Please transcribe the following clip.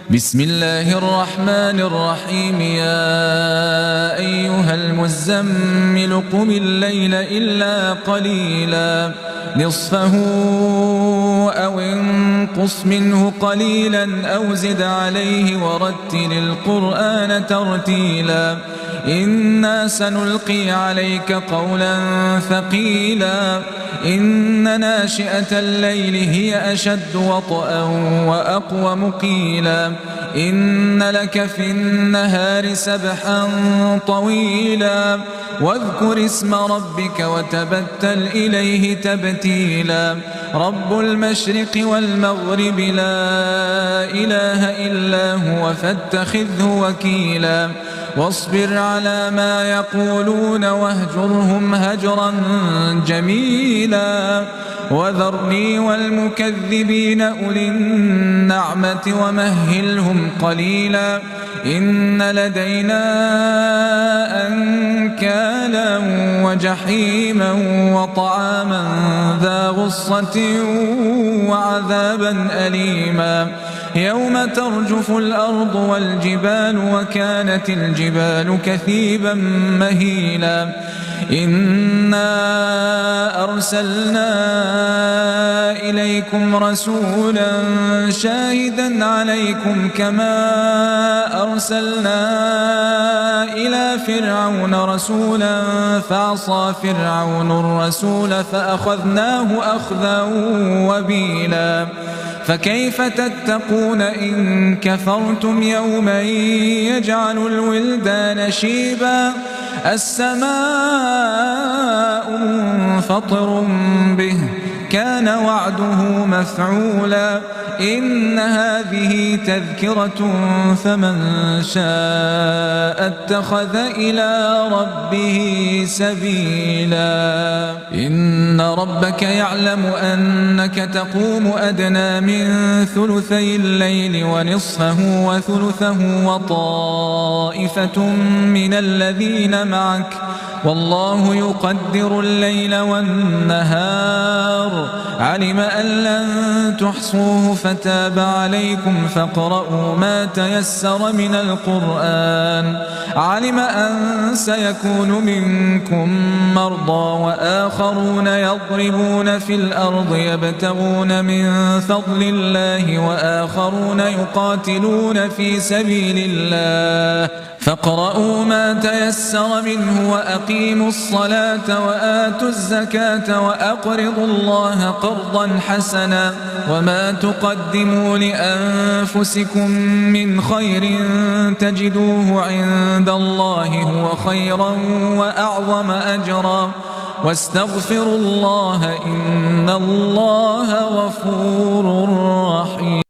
بسم الله الرحمن الرحيم. يا أيها المزمل قم الليل إلا قليلا نصفه أو انقص منه قليلا أو زد عليه ورتل القرآن ترتيلا إنا سنلقي عليك قولا ثقيلا إن ناشئة الليل هي أشد وطئا وأقوم قيلا إن لك في النهار سبحا طويلا واذكر اسم ربك وتبتل إليه تبتيلا رب المشرق والمغرب لا إله إلا هو فاتخذه وكيلا واصبر على ما يقولون واهجرهم هجرا جميلا وذرني والمكذبين أولي النعمة ومهلهم قليلا إن لدينا أنكالا وجحيما وطعاما ذا غصة وعذابا أليما يوم ترجف الأرض والجبال وكانت الجبال كثيبا مهيلا إنا أرسلنا إليكم رسولا شاهدا عليكم كما أرسلنا إلى فرعون رسولا فعصى فرعون الرسول فأخذناه أخذا وبيلا فكيف تتقون إن كفرتم يوما يجعل الولدان شيبا السماء منفطر به كان وعده مفعولا إن هذه تذكرة فمن شاء اتخذ إلى ربه سبيلا إن ربك يعلم أنك تقوم أدنى من ثلثي الليل ونصفه وثلثه وطائفة من الذين معك والله يقدر الليل والنهار علم أن لن تحصوه فتاب عليكم فاقرؤوا ما تيسر من القرآن علم أن سيكون منكم مرضى وآخرون يضربون في الأرض يبتغون من فضل الله وآخرون يقاتلون في سبيل الله فاقرؤوا ما تيسر منه وأقيموا الصلاة وآتوا الزكاة وأقرضوا الله قرضا حسنا وما تقدموا لأنفسكم من خير تجدوه عند الله هو خيرا وأعظم أجرا واستغفروا الله إن الله غفور